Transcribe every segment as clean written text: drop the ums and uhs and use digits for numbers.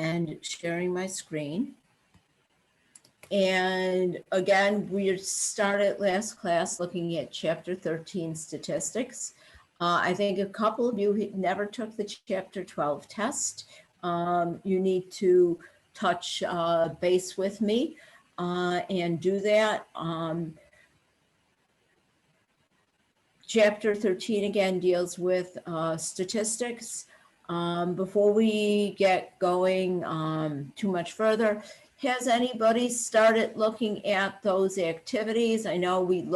and sharing my screen. And again, we started last class looking at chapter 13 statistics. I think a couple of you never took the chapter 12 test. You need to touch base with me and do that. Chapter 13 again deals with statistics. Before we get going too much further, has anybody started looking at those activities? I know we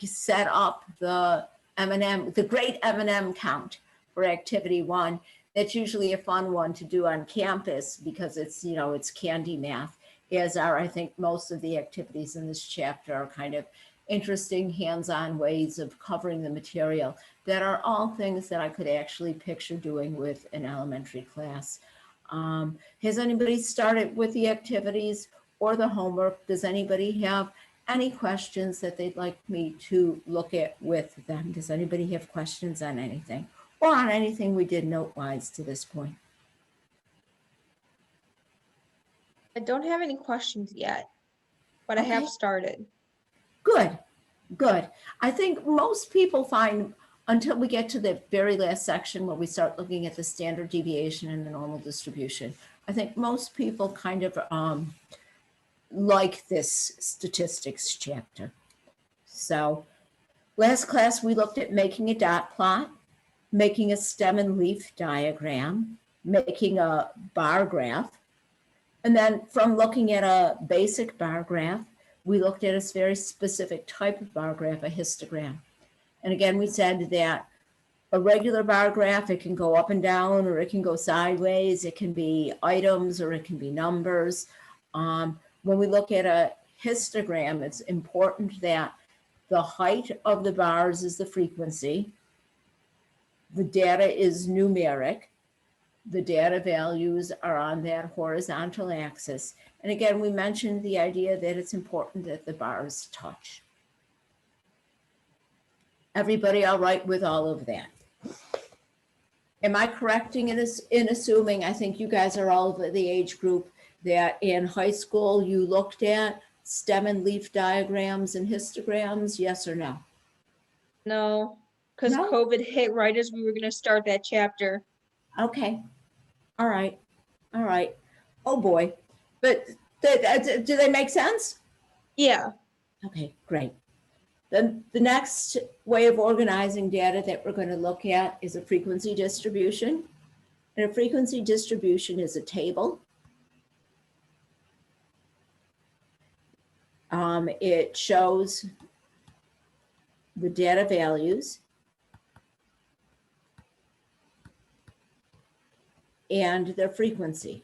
set up the M&M, the great M&M count for activity 1. That's usually a fun one to do on campus because it's, you know, it's candy math, as are, I think, most of the activities in this chapter are kind of interesting hands-on ways of covering the material that are all things that I could actually picture doing with an elementary class. Has anybody started with the activities or the homework? Does anybody have any questions that they'd like me to look at with them? Does anybody have questions on anything or on anything we did note-wise to this point? I don't have any questions yet, but Okay. I have started. Good, good. I think most people find until we get to the very last section where we start looking at the standard deviation and the normal distribution, I think most people kind of like this statistics chapter. So last class, we looked at making a dot plot, making a stem and leaf diagram, making a bar graph. And then from looking at a basic bar graph, we looked at a very specific type of bar graph, a histogram. And again, we said that a regular bar graph, it can go up and down, or it can go sideways. It can be items, or it can be numbers. When we look at a histogram, it's important that the height of the bars is the frequency. The data is numeric. The data values are on that horizontal axis. And again, we mentioned the idea that it's important that the bars touch. Everybody all right with all of that? Am I correcting in assuming, I think you guys are all of the age group that in high school you looked at stem and leaf diagrams and histograms, yes or no? No, because No? COVID hit right as we were going to start that chapter. Okay. All right. All right. Oh boy. But do they make sense? Yeah. Okay, great. Then the next way of organizing data that we're going to look at is a frequency distribution. And a frequency distribution is a table. It shows the data values and their frequency.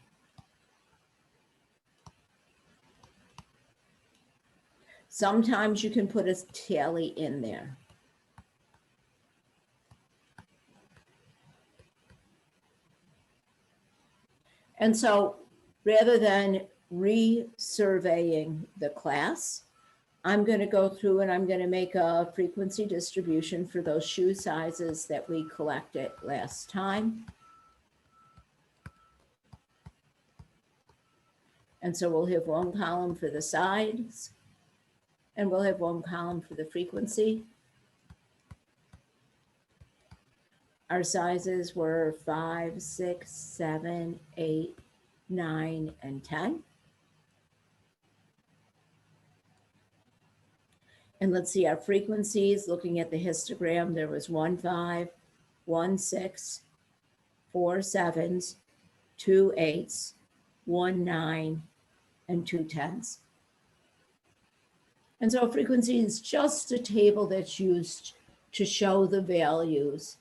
Sometimes you can put a tally in there. And so rather than resurveying the class, I'm going to go through and I'm going to make a frequency distribution for those shoe sizes that we collected last time. And so we'll have one column for the size, and we'll have one column for the frequency. Our sizes were 5, 6, 7, 8, 9, and 10. And let's see our frequencies. Looking at the histogram, there was 1, 5, 1, 6, 4 7s, 2 8s, 1 9, and 2 10s. And so frequency is just a table that's used to show the values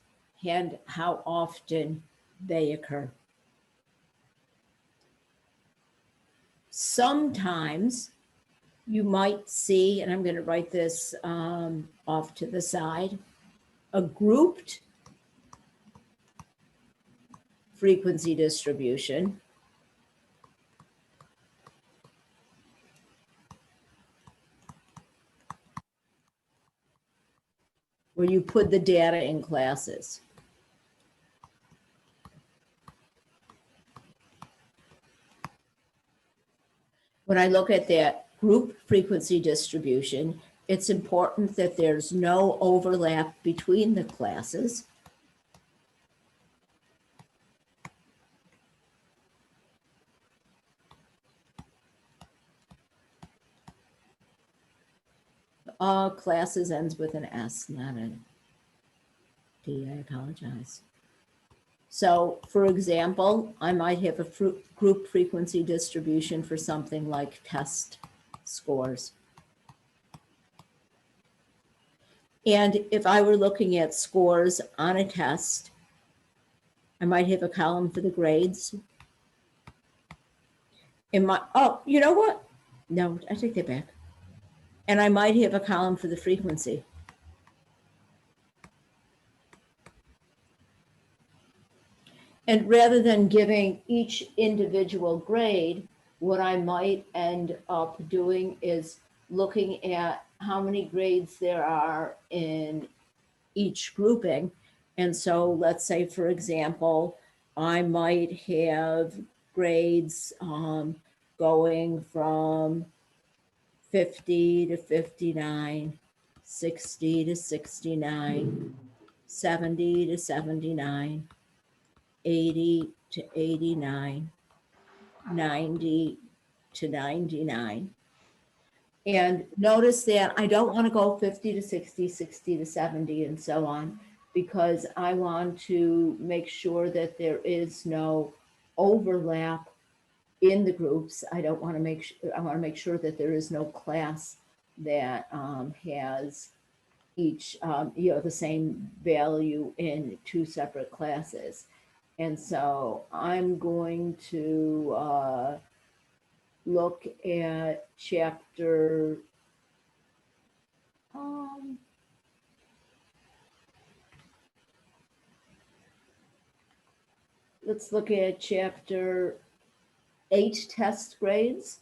and how often they occur. Sometimes you might see, and I'm going to write this off to the side, a grouped frequency distribution. Where you put the data in classes. when I look at that group frequency distribution, it's important that there's no overlap between the classes. Classes ends with an S, not a D, I apologize. So for example, I might have a group frequency distribution for something like test scores. And if I were looking at scores on a test, I might have a column for the grades. Oh, you know what? No, I take that back. And I might have a column for the frequency. And rather than giving each individual grade, what I might end up doing is looking at how many grades there are in each grouping. And so let's say, for example, I might have grades going from 50 to 59, 60 to 69, 70 to 79, 80 to 89, 90 to 99. And notice that I don't want to go 50 to 60, 60 to 70, and so on, because I want to make sure that there is no overlap in the groups. I don't want to I want to make sure that there is no class that has each, the same value in two separate classes. And so I'm going to look at chapter let's look at chapter 8, test grades.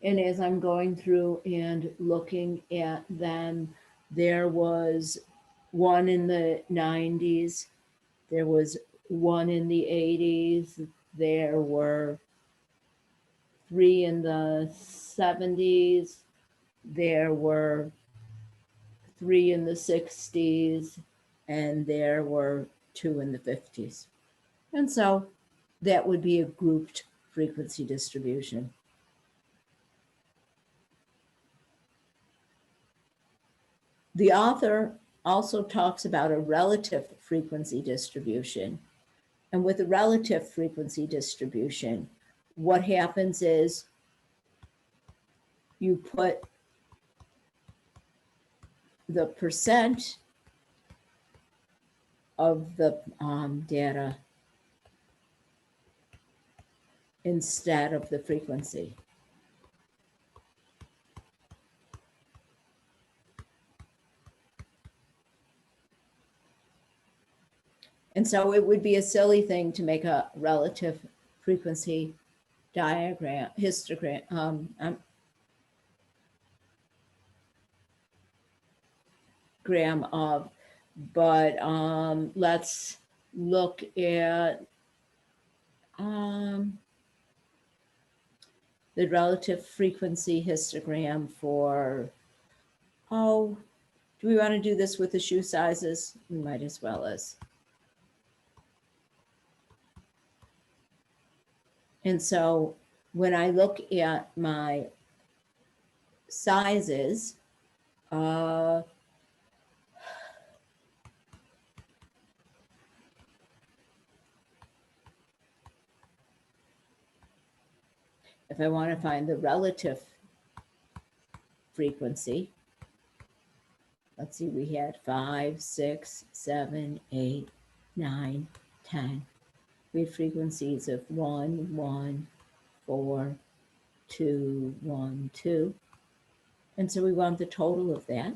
And as I'm going through and looking at them, there was one in the 90s, there was one in the 80s, there were 3 in the 70s, there were 3 in the 60s, and there were 2 in the 50s. And so that would be a grouped frequency distribution. The author also talks about a relative frequency distribution. And with a relative frequency distribution, what happens is you put the percent of the data instead of the frequency. And so it would be a silly thing to make a relative frequency diagram, histogram, gram of, but let's look at the relative frequency histogram for, do we want to do this with the shoe sizes? We might as well as. And so when I look at my sizes, if I want to find the relative frequency, let's see, we had 5, 6, 7, 8, 9, 10. We had frequencies of 1, 1, 4, 2, 1, 2. And so we want the total of that.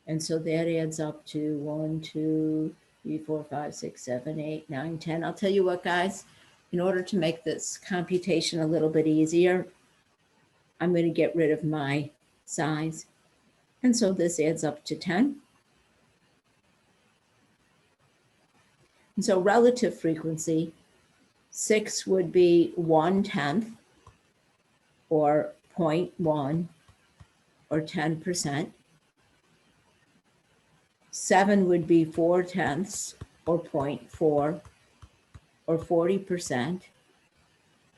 And so that adds up to 1, 2, 3, 4, 5, 6, 7, 8, 9, 10. I'll tell you what, guys, in order to make this computation a little bit easier, I'm going to get rid of my size. And so this adds up to 10. And so relative frequency, 6 would be 1/10. or 0.1 or 10%. 7 would be 4/10 or 0.4 or 40%.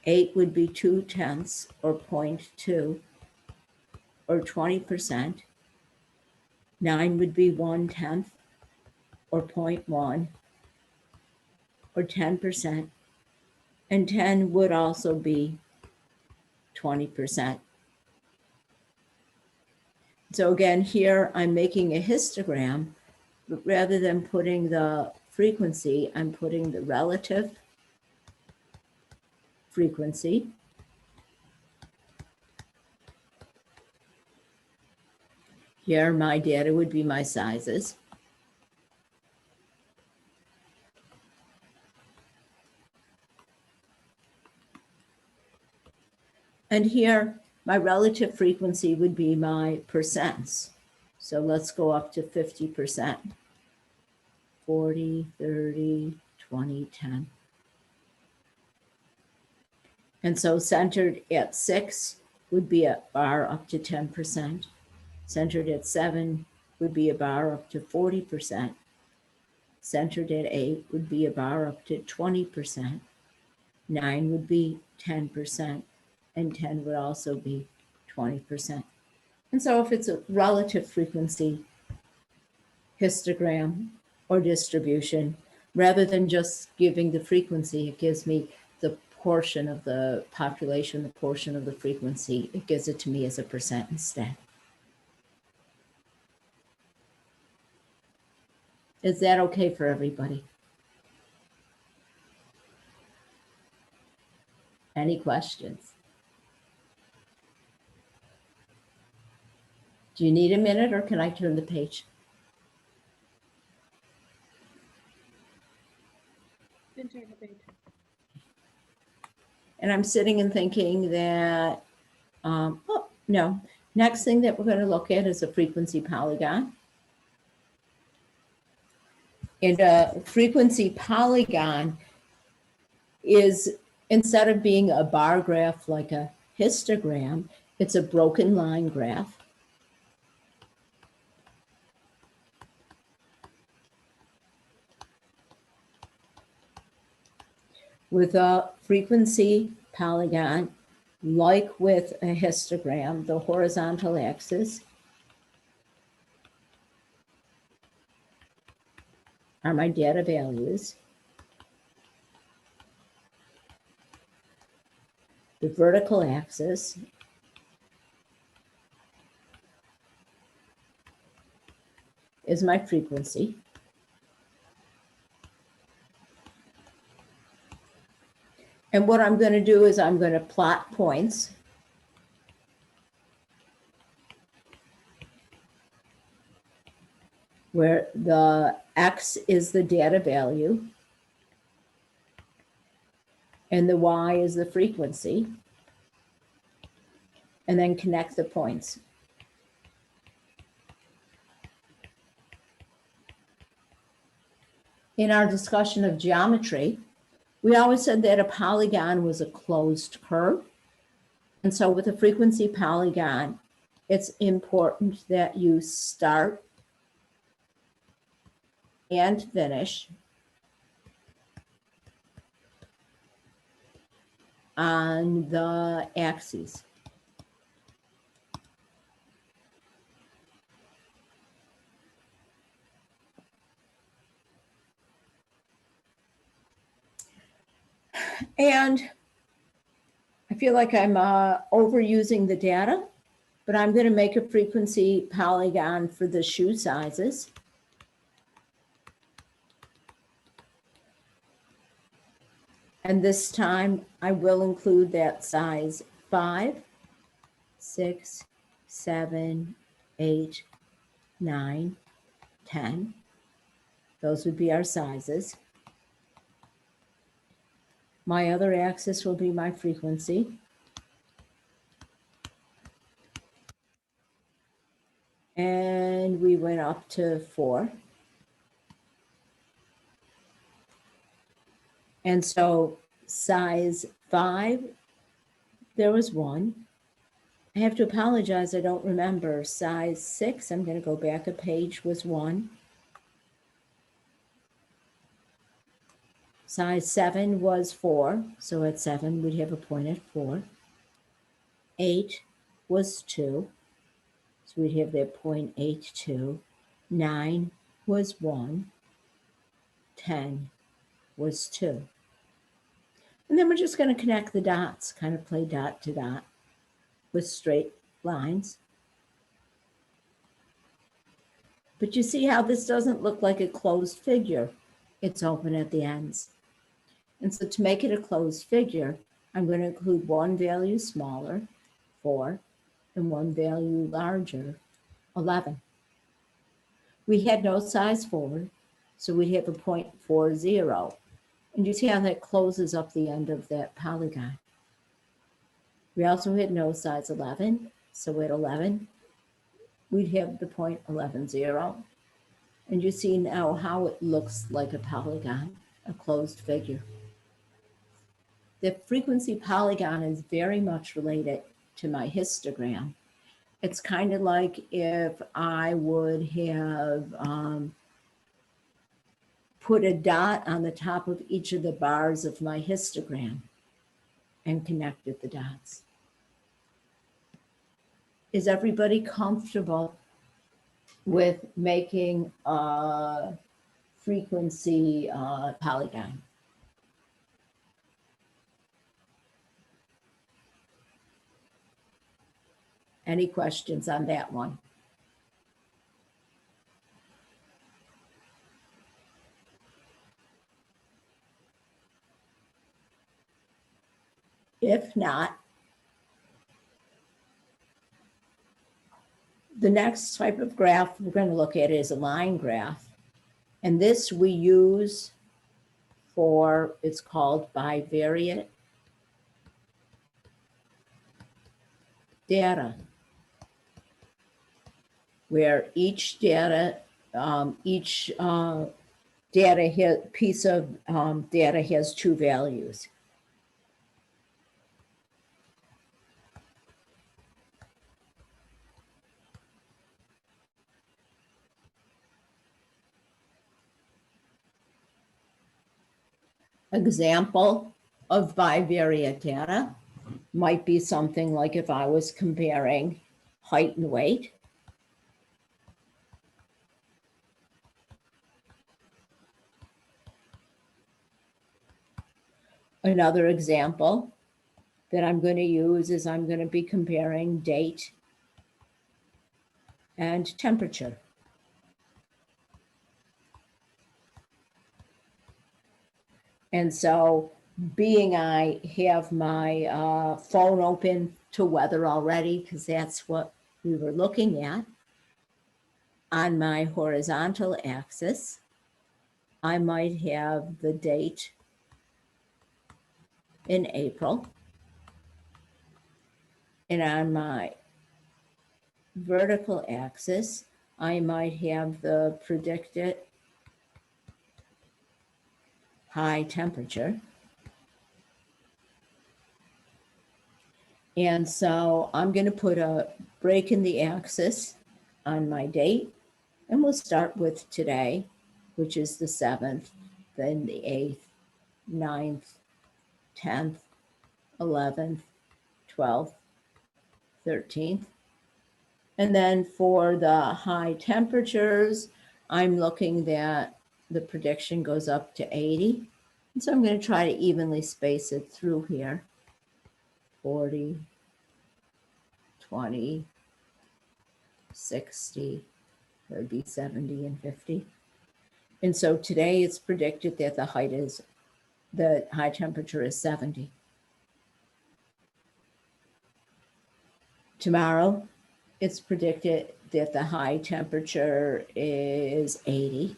8 would be 2/10 or 0.2 or 20%. 9 would be 1/10 or 0.1 or 10%. And 10 would also be 20%. So again, here I'm making a histogram, but rather than putting the frequency, I'm putting the relative frequency. Here, my data would be my sizes. And here, my relative frequency would be my percents. So let's go up to 50%. 40, 30, 20, 10. And so centered at 6 would be a bar up to 10%. Centered at 7 would be a bar up to 40%. Centered at 8 would be a bar up to 20%. 9 would be 10%, and 10 would also be 20%. And so if it's a relative frequency histogram or distribution, rather than just giving the frequency, it gives me the portion of the population, the portion of the frequency. It gives it to me as a percent instead. Is that okay for everybody? Any questions? Do you need a minute or can I turn the page? And I'm sitting and thinking that, oh, no. Next thing that we're going to look at is a frequency polygon. And a frequency polygon is, instead of being a bar graph like a histogram, it's a broken line graph. With a frequency polygon, like with a histogram, the horizontal axis are my data values. The vertical axis is my frequency. And what I'm going to do is I'm going to plot points. Where the X is the data value and the Y is the frequency, and then connect the points. In our discussion of geometry, we always said that a polygon was a closed curve. And so with a frequency polygon, it's important that you start and finish on the axes. And I feel like I'm overusing the data, but I'm going to make a frequency polygon for the shoe sizes. And this time I will include that size 5, 6, 7, 8, 9, 10. Those would be our sizes. My other axis will be my frequency. And we went up to 4. And so size 5, there was 1. I have to apologize, I don't remember. Size 6, I'm going to go back a page, was 1. Size 7 was 4, so at 7 we'd have a point at 4. 8 was 2, so we'd have that point 8, 9 was 1. 10 was 2. And then we're just going to connect the dots, kind of play dot to dot with straight lines. But you see how this doesn't look like a closed figure. It's open at the ends. And so to make it a closed figure, I'm going to include one value smaller, 4, and one value larger, 11. We had no size 4, so we'd have a 0.40. And you see how that closes up the end of that polygon. We also had no size 11, so at 11, we'd have the 0.11. And you see now how it looks like a polygon, a closed figure. The frequency polygon is very much related to my histogram. It's kind of like if I would have put a dot on the top of each of the bars of my histogram and connected the dots. Is everybody comfortable with making a frequency polygon? Any questions on that one? If not, the next type of graph we're going to look at is a line graph. And this we use for, it's called bivariate data, where each data, piece of data has 2 values. Example of bivariate data might be something like if I was comparing height and weight. Another example that I'm going to use is I'm going to be comparing date and temperature. And so being I have my phone open to weather already, because that's what we were looking at, on my horizontal axis, I might have the date in April. And on my vertical axis, I might have the predicted high temperature. And so I'm going to put a break in the axis on my date, and we'll start with today, which is the 7th, then the 8th, 9th, 10th, 11th, 12th, 13th. And then for the high temperatures, I'm looking that the prediction goes up to 80. And so I'm going to try to evenly space it through here. 40, 20, 60, that would be 70 and 50. And so today it's predicted that the high temperature is 70. Tomorrow, it's predicted that the high temperature is 80.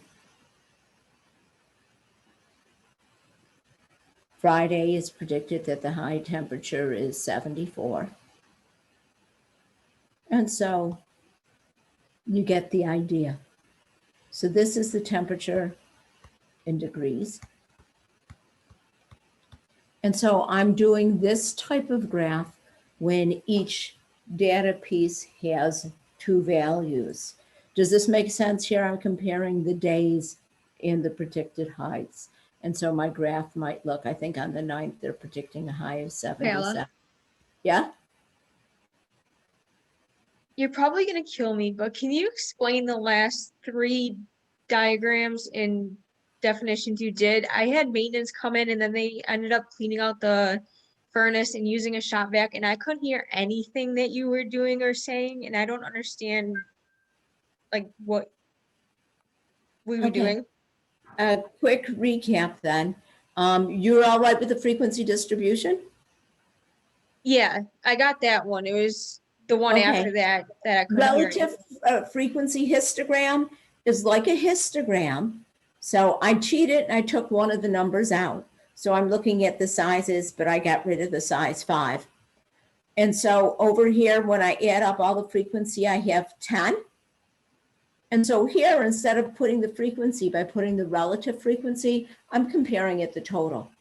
Friday is predicted that the high temperature is 74. And so you get the idea. So this is the temperature in degrees. And so I'm doing this type of graph when each data piece has two values. Does this make sense here? I'm comparing the days and the predicted heights. And so my graph might look, I think on the 9th, they're predicting a high of 77. Yeah? You're probably gonna kill me, but can you explain the last three diagrams and definitions you did? I had maintenance come in and then they ended up cleaning out the furnace and using a shop vac, and I couldn't hear anything that you were doing or saying, and I don't understand like what we were Okay. doing. A quick recap then. You're all right with the frequency distribution? Yeah, I got that one. It was the one Okay. after that I couldn't hear anything. Relative frequency histogram is like a histogram. So I cheated and I took one of the numbers out. So I'm looking at the sizes, but I got rid of the size 5. And so over here, when I add up all the frequency, I have 10. And so here, instead of putting the frequency by putting the relative frequency, I'm comparing it to total.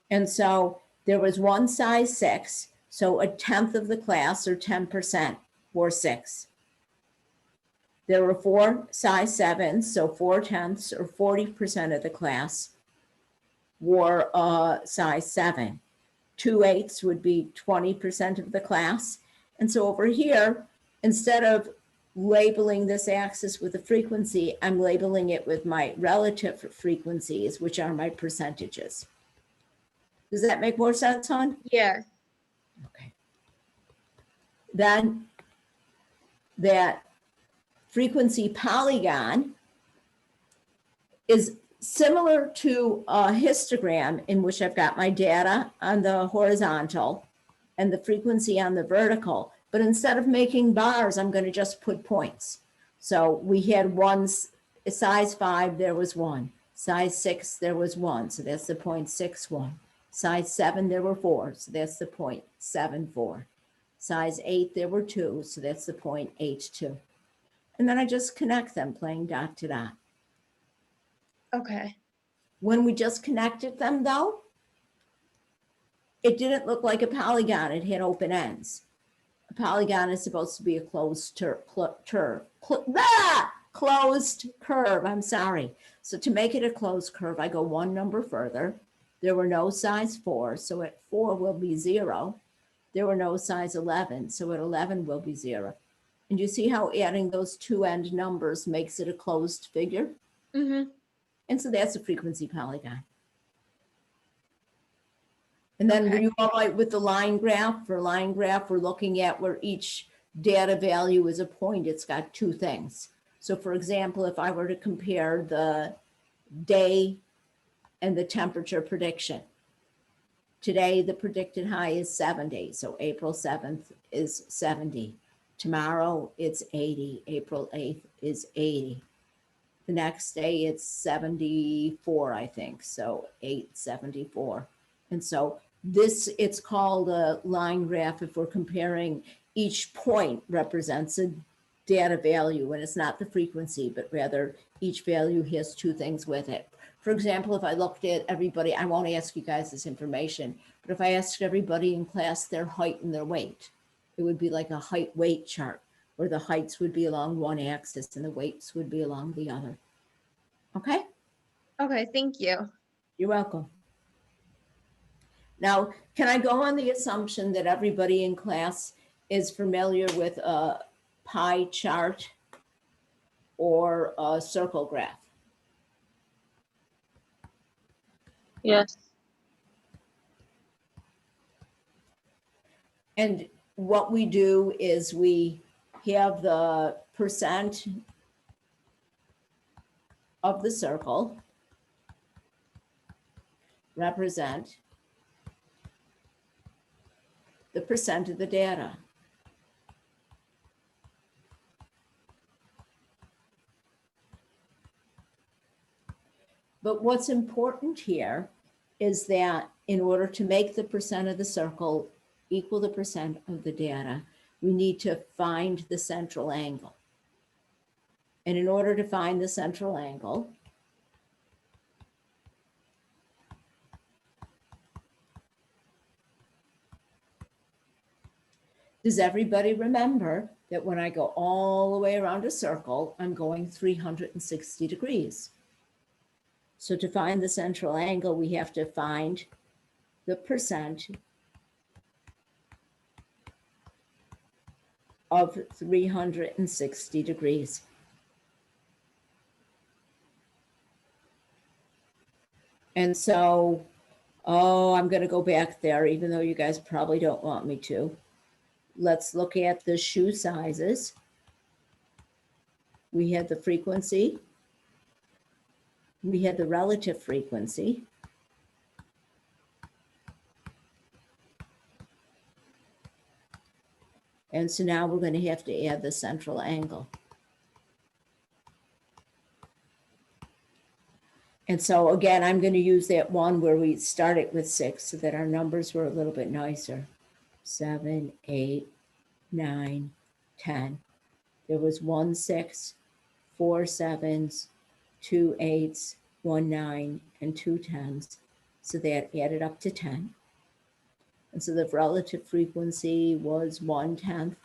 And so there was one size 6, so a tenth of the class, or 10%, for 6. There were 4 size 7s, so 4/10, or 40% of the class wore size 7. 2/8 would be 20% of the class. And so over here, instead of labeling this axis with a frequency, I'm labeling it with my relative frequencies, which are my percentages. Does that make more sense, hon? Yeah. Okay. Then that frequency polygon is similar to a histogram in which I've got my data on the horizontal and the frequency on the vertical. But instead of making bars, I'm going to just put points. So we had one size 5, there was 1. Size 6, there was 1. So that's the 0.61. Size 7, there were 4. So that's the 0.74. Size 8, there were 2. So that's the 0.82. And then I just connect them, playing dot to dot. Okay. When we just connected them, though, it didn't look like a polygon. It had open ends. A polygon is supposed to be a closed closed curve. I'm sorry. So to make it a closed curve, I go one number further. There were no size 4, so at 4 will be 0. There were no size 11, so at 11 will be 0. And you see how adding those two end numbers makes it a closed figure? Mm-hmm. And so that's a frequency polygon. And then Okay. were you all right with the line graph? For line graph, we're looking at where each data value is a point. It's got two things. So for example, if I were to compare the day and the temperature prediction, today the predicted high is 70. So April 7th is 70. Tomorrow it's 80. April 8th is 80. The next day it's 74, I think. So 874. And so this, it's called a line graph if we're comparing each point represents a data value, and it's not the frequency, but rather each value has two things with it. For example, if I looked at everybody, I won't ask you guys this information, but if I asked everybody in class their height and their weight, it would be like a height weight chart where the heights would be along one axis and the weights would be along the other. Okay? Okay, thank you. You're welcome. Now, can I go on the assumption that everybody in class is familiar with a pie chart or a circle graph? Yes. And what we do is we have the percent of the circle represent the percent of the data. But what's important here is that in order to make the percent of the circle equal the percent of the data, we need to find the central angle. And in order to find the central angle, Does everybody remember that when I go all the way around a circle, I'm going 360 degrees? So to find the central angle, we have to find the percent of 360 degrees. And so, oh, I'm going to go back there, even though you guys probably don't want me to. Let's look at the shoe sizes. We had the frequency. We had the relative frequency. And so now we're going to have to add the central angle. And so again, I'm going to use that one where we started with 6 so that our numbers were a little bit nicer. 7, 8, 9, 10. There was 1 6, 4 7s, 2 8s, 1 9, and 2 10s. So that added up to 10. And so the relative frequency was 1/10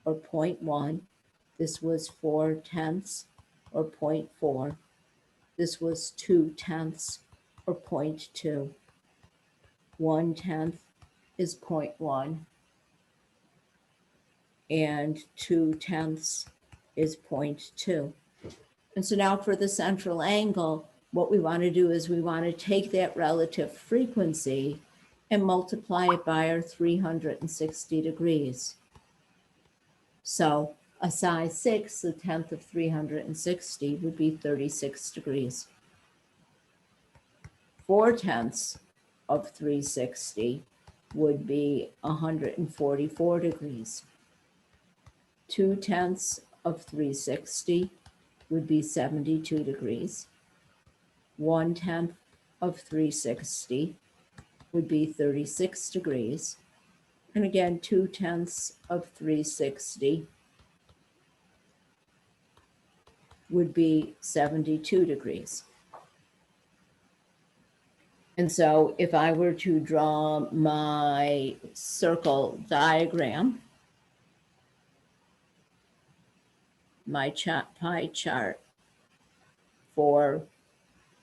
or 0.1. This was 4/10 or 0.4. This was 2/10 or 0.2. 1/10 is 0.1. And 2/10 is 0.2. And so now for the central angle, what we want to do is we want to take that relative frequency and multiply it by our 360 degrees. So a size 6, the 10th of 360 would be 36 degrees. 4/10 of 360 would be 144 degrees. 2/10 of 360 would be 72 degrees. 1/10 of 360 would be 36 degrees. And again, 2/10 of 360 would be 72 degrees. And so if I were to draw my circle diagram, my pie chart for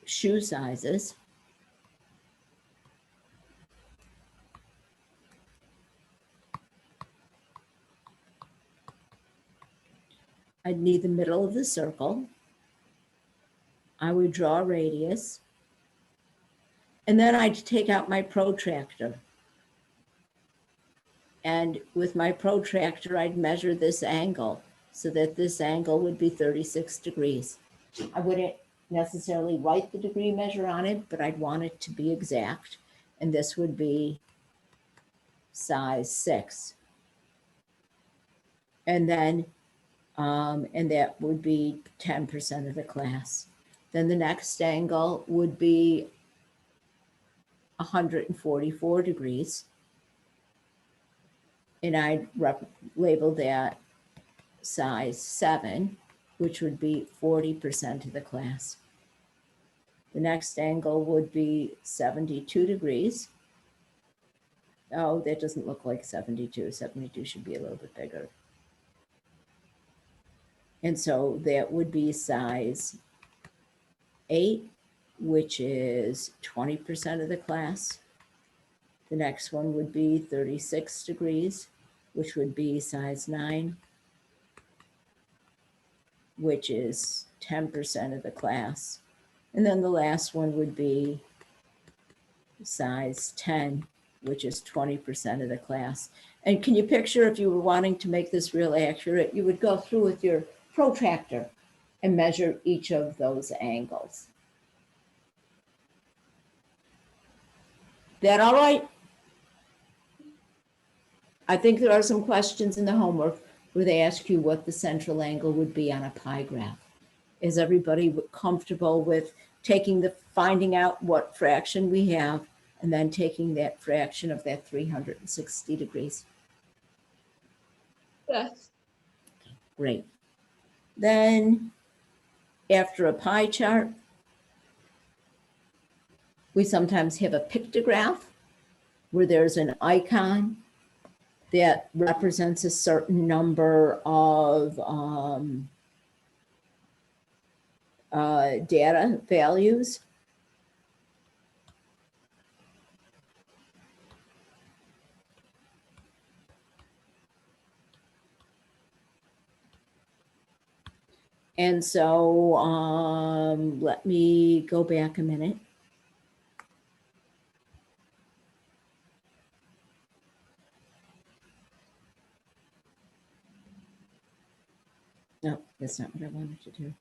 shoe sizes, I'd need the middle of the circle. I would draw a radius. And then I'd take out my protractor. And with my protractor, I'd measure this angle so that this angle would be 36 degrees. I wouldn't necessarily write the degree measure on it, but I'd want it to be exact. And this would be size 6. And then, and that would be 10% of the class. Then the next angle would be 144 degrees. And I'd label that size 7, which would be 40% of the class. The next angle would be 72 degrees. Oh, that doesn't look like 72. 72 should be a little bit bigger. And so that would be size 8, which is 20% of the class. The next one would be 36 degrees, which would be size 9, which is 10% of the class. And then the last one would be size 10, which is 20% of the class. And can you picture if you were wanting to make this real accurate, you would go through with your protractor and measure each of those angles. That all right? I think there are some questions in the homework where they ask you what the central angle would be on a pie graph. Is everybody comfortable with finding out what fraction we have and then taking that fraction of that 360 degrees? Yes. Great. Then after a pie chart, we sometimes have a pictograph where there's an icon that represents a certain number of data values. And so let me go back a minute. No, that's not what I wanted to do.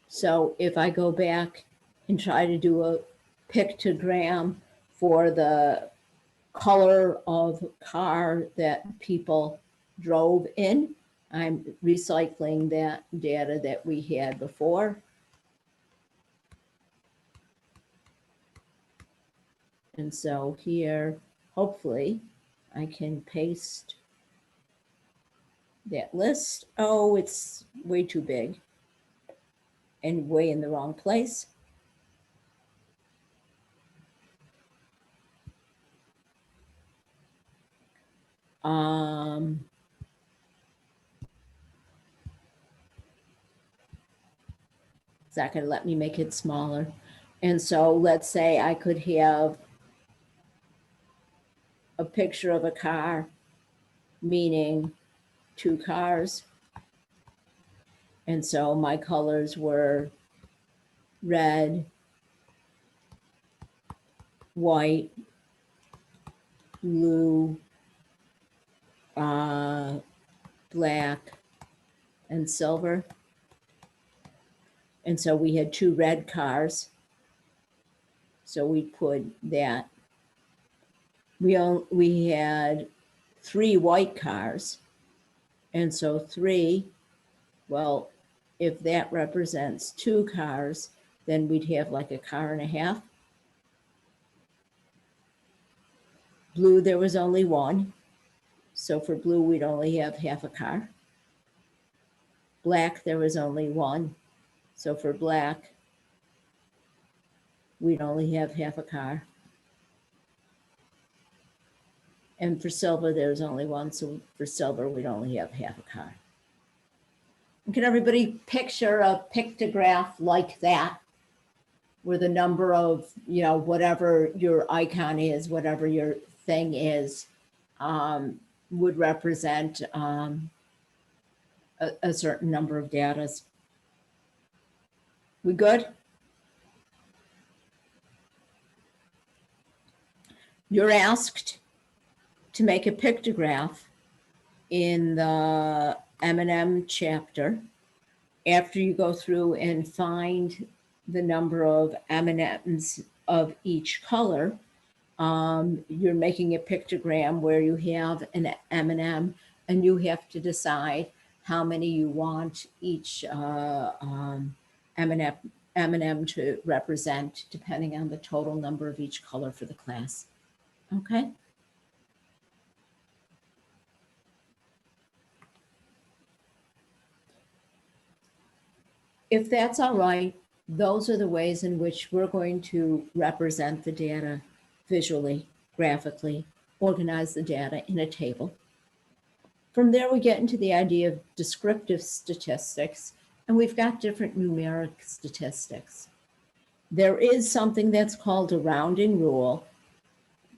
So if I go back and try to do a pictogram for the color of car that people drove in, I'm recycling that data that we had before. And so here, hopefully, I can paste that list. Oh, it's way too big and way in the wrong place. It's not going to let me make it smaller. And so let's say I could have a picture of a car, meaning 2 cars. And so my colors were red, white, blue, black, and silver. And so we had 2 red cars. So we put that. We had 3 white cars. And so 3, well, if that represents 2 cars, then we'd have like a car and a half. Blue, there was only 1. So for blue, we'd only have half a car. Black, there was only 1. So for black, we'd only have half a car. And for silver, there's only 1. So for silver, we'd only have half a car. And can everybody picture a pictograph like that, where the number of, whatever your icon is, whatever your thing is, would represent a certain number of data? We good? You're asked to make a pictograph in the M&M chapter after you go through and find the number of M&Ms of each color. You're making a pictogram where you have an M&M and you have to decide how many you want each M&M to represent, depending on the total number of each color for the class. Okay. If that's all right, those are the ways in which we're going to represent the data visually, graphically, organize the data in a table. From there, we get into the idea of descriptive statistics, and we've got different numeric statistics. There is something that's called a rounding rule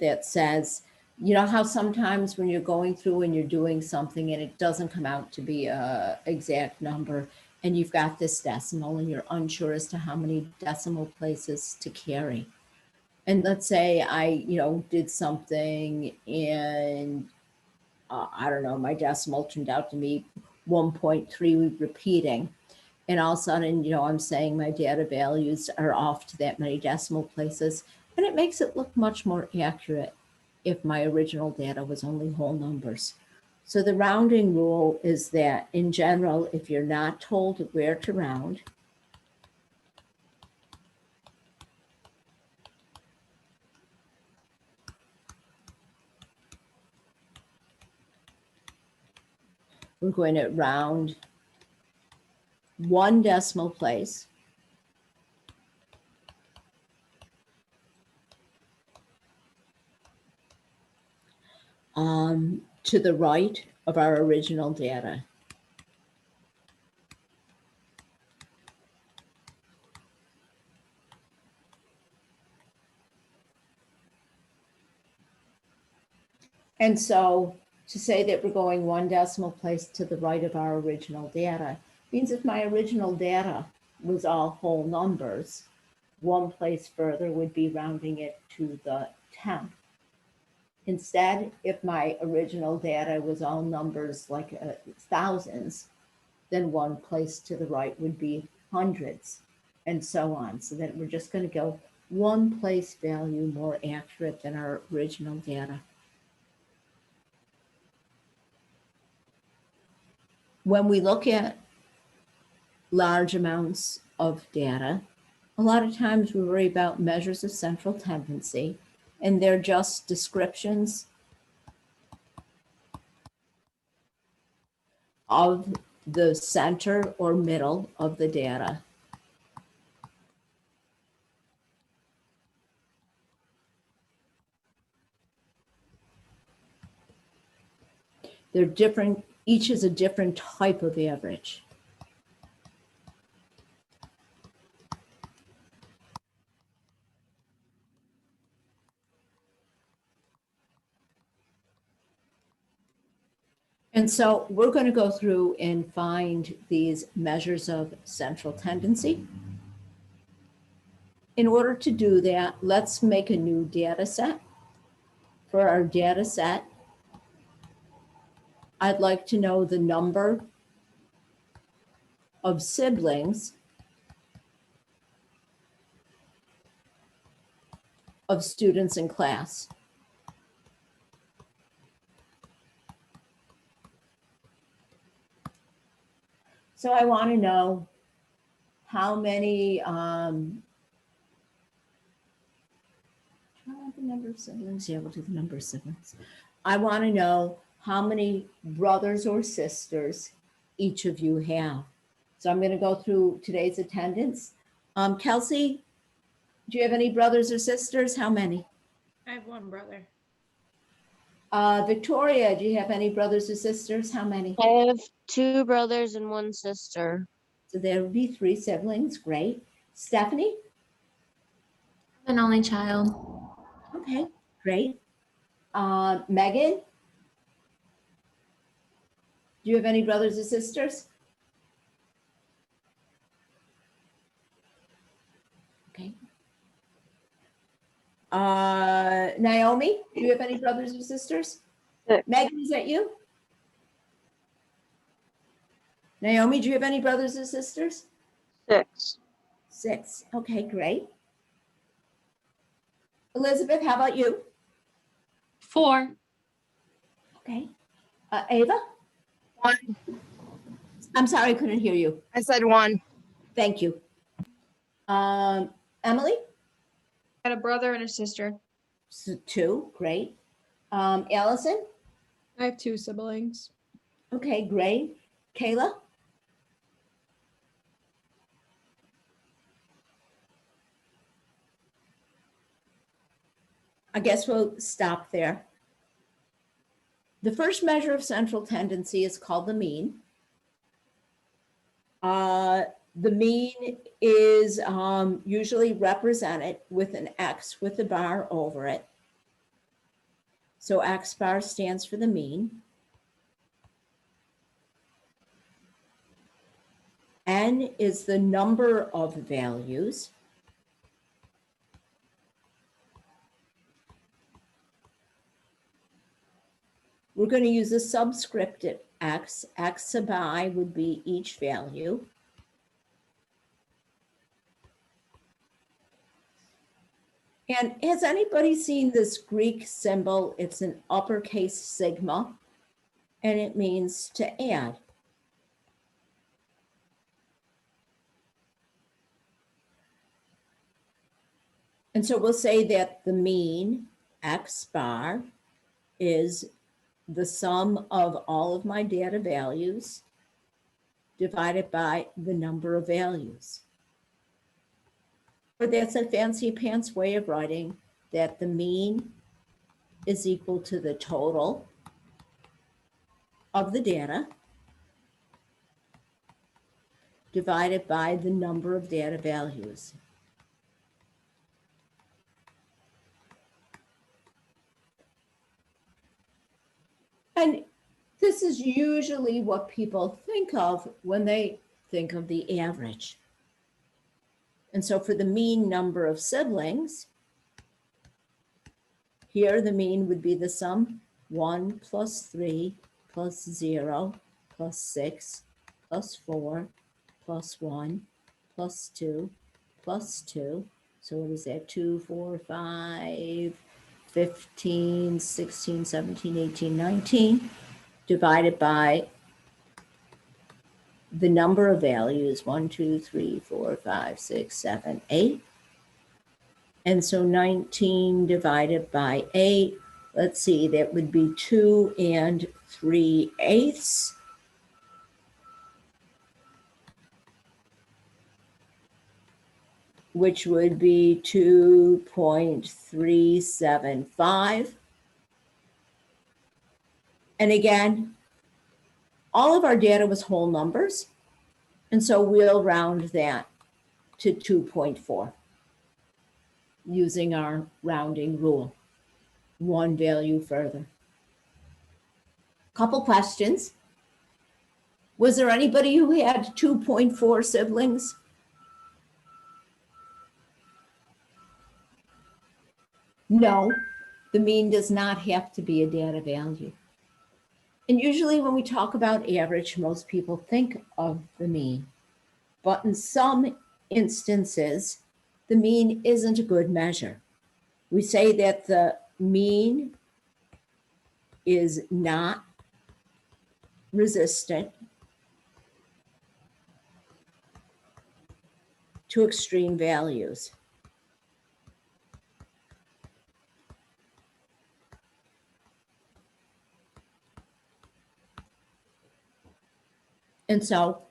that says, you know how sometimes when you're going through and you're doing something and it doesn't come out to be an exact number, and you've got this decimal and you're unsure as to how many decimal places to carry. And let's say I, did something and I don't know, my decimal turned out to be 1.3 repeating. And all of a sudden, I'm saying my data values are off to that many decimal places. And it makes it look much more accurate if my original data was only whole numbers. So the rounding rule is that in general, if you're not told where to round, We're going to round 1 decimal place. To the right of our original data. And so to say that we're going 1 decimal place to the right of our original data means if my original data was all whole numbers, 1 place further would be rounding it to the 10th. Instead, if my original data was all numbers like thousands, then 1 place to the right would be hundreds, and so on. So that we're just going to go 1 place value more accurate than our original data. When we look at large amounts of data, a lot of times we worry about measures of central tendency, and they're just descriptions of the center or middle of the data. They're different, each is a different type of average. And so we're going to go through and find these measures of central tendency. In order to do that, let's make a new data set. For our data set, I'd like to know the number of siblings of students in class. So I want to know how many, the number of siblings, yeah, we'll do the number of siblings. I want to know how many brothers or sisters each of you have. So I'm going to go through today's attendance. Kelsey, do you have any brothers or sisters? How many? I have 1 brother. Victoria, do you have any brothers or sisters? How many? I have 2 brothers and 1 sister. So there would be 3 siblings. Great. Stephanie? I'm an only child. Okay, great. Megan? Do you have any brothers or sisters? Okay. Naomi, do you have any brothers or sisters? 6. Megan, is that you? Naomi, do you have any brothers or sisters? 6. 6. Okay, great. Elizabeth, how about you? 4. Okay. Ava? 1. I'm sorry, I couldn't hear you. I said 1. Thank you. Emily? I had a brother and a sister. 2, great. Allison? I have 2 siblings. Okay, great. Kayla? I guess we'll stop there. The first measure of central tendency is called the mean. The mean is usually represented with an X with a bar over it. So X bar stands for the mean. N is the number of values. We're going to use a subscripted X. X sub I would be each value. And has anybody seen this Greek symbol? It's an uppercase sigma, and it means to add. And so we'll say that the mean X bar is the sum of all of my data values divided by the number of values. But that's a fancy pants way of writing that the mean is equal to the total of the data divided by the number of data values. And this is usually what people think of when they think of the average. And so for the mean number of siblings, here the mean would be the sum 1 plus 3 plus 0 plus 6 plus 4 plus 1 plus 2 plus 2. So what is that? 2, 4, 5, 15, 16, 17, 18, 19, divided by the number of values, 1, 2, 3, 4, 5, 6, 7, 8. And so 19 divided by 8, let's see, that would be 2 3/8. Which would be 2.375. And again, all of our data was whole numbers. And so we'll round that to 2.4 using our rounding rule, one value further. Couple questions. Was there anybody who had 2.4 siblings? No, the mean does not have to be a data value. And usually when we talk about average, most people think of the mean. But in some instances, the mean isn't a good measure. We say that the mean is not resistant to extreme values. And so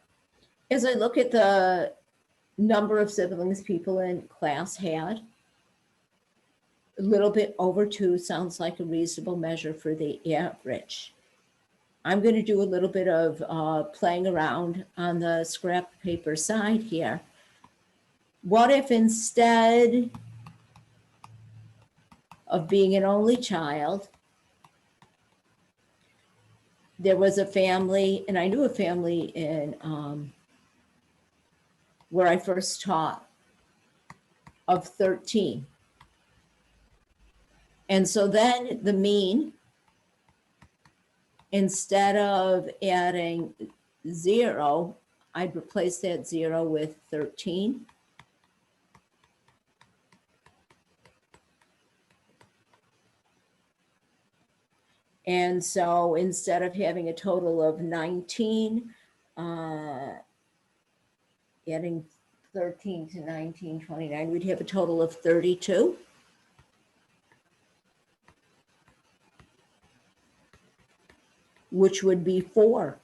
as I look at the number of siblings people in class had, a little bit over 2 sounds like a reasonable measure for the average. I'm going to do a little bit of playing around on the scrap paper side here. What if instead of being an only child, there was a family, and I knew a family in where I first taught, of 13. And so then the mean, instead of adding 0, I'd replace that 0 with 13. And so instead of having a total of 19, adding 13 to 19, 29, we'd have a total of 32. Which would be 4.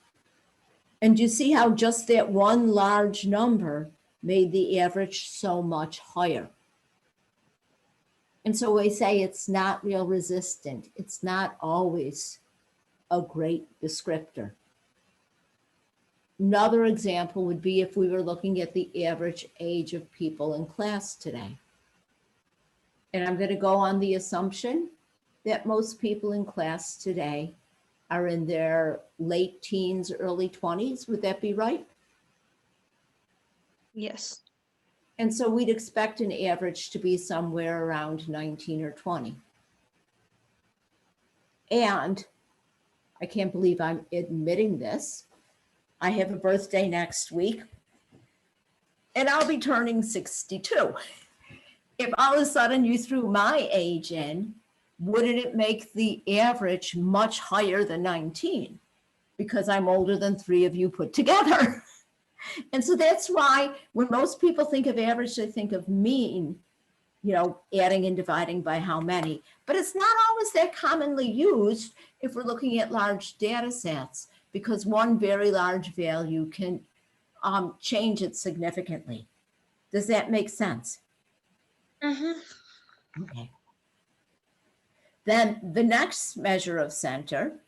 And you see how just that one large number made the average so much higher. And so we say it's not real resistant. It's not always a great descriptor. Another example would be if we were looking at the average age of people in class today. And I'm going to go on the assumption that most people in class today are in their late teens, early 20s. Would that be right? Yes. And so we'd expect an average to be somewhere around 19 or 20. And I can't believe I'm admitting this. I have a birthday next week and I'll be turning 62. If all of a sudden you threw my age in, wouldn't it make the average much higher than 19? Because I'm older than 3 of you put together. And so that's why when most people think of average, they think of mean. adding and dividing by how many, but it's not always that commonly used if we're looking at large data sets, because one very large value can change it significantly. Does that make sense? Okay. Then the next measure of center,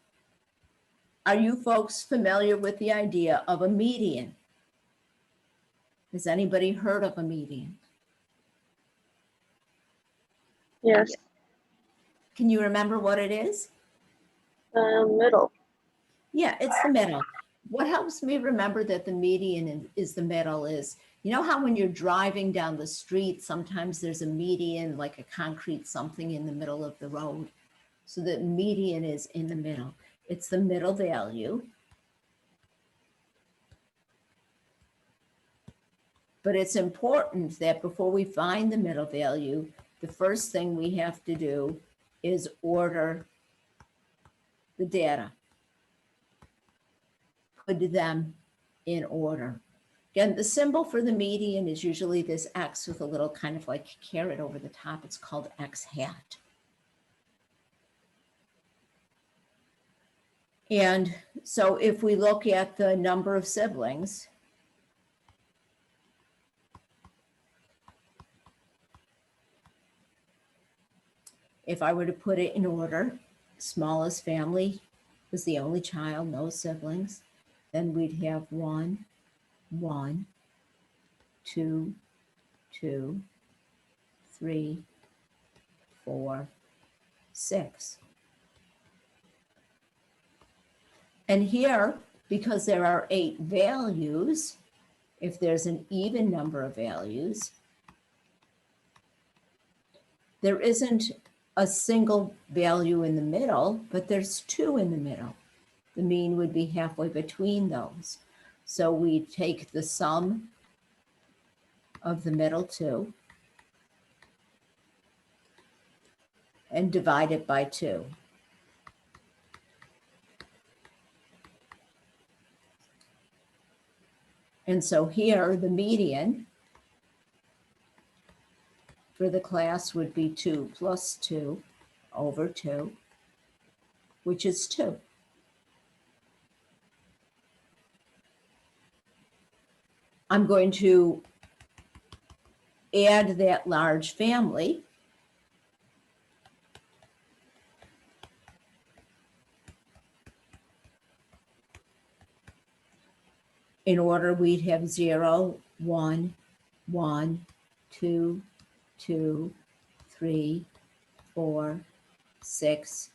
are you folks familiar with the idea of a median? Has anybody heard of a median? Yes. Can you remember what it is? Middle. Yeah, it's the middle. What helps me remember that the median is the middle is, how when you're driving down the street, sometimes there's a median, like a concrete something in the middle of the road. So the median is in the middle. It's the middle value. But it's important that before we find the middle value, the first thing we have to do is order the data. Put them in order. Again, the symbol for the median is usually this X with a little kind of like caret over the top. It's called X hat. And so if we look at the number of siblings, if I were to put it in order, smallest family was the only child, no siblings, then we'd have 1, 1, 2, 2, 3, 4, 6. And here, because there are 8 values, if there's an even number of values, there isn't a single value in the middle, but there's 2 in the middle. The mean would be halfway between those. So we take the sum of the middle 2 and divide it by 2. And so here, the median for the class would be 2 plus 2 over 2, which is 2. I'm going to add that large family. In order, we'd have 0, 1, 1, 2, 2, 3, 4, 6,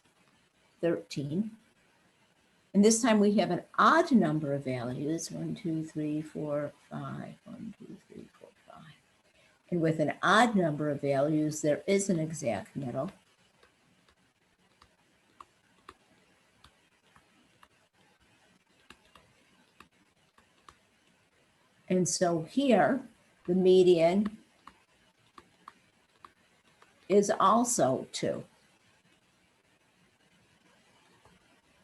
13. And this time we have an odd number of values, 1, 2, 3, 4, 5, 1, 2, 3, 4, 5. And with an odd number of values, there is an exact middle. And so here, the median is also 2.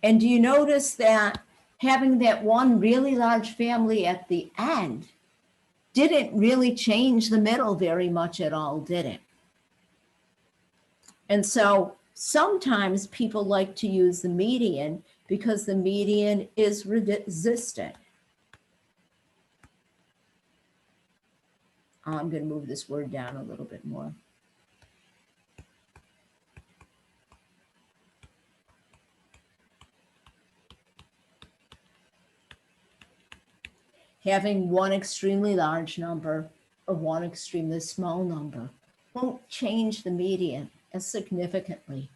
And do you notice that having that one really large family at the end didn't really change the middle very much at all, did it? And so sometimes people like to use the median because the median is resistant. I'm going to move this word down a little bit more. Having one extremely large number or one extremely small number won't change the median as significantly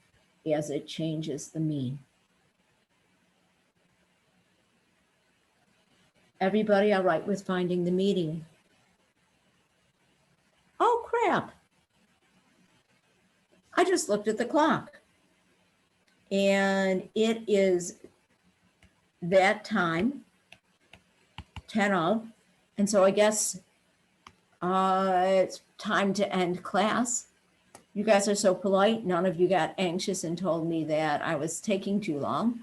as it changes the mean. Everybody all right with finding the median? Oh, crap. I just looked at the clock. And it is that time, 10 of, and so I guess it's time to end class. You guys are so polite. None of you got anxious and told me that I was taking too long.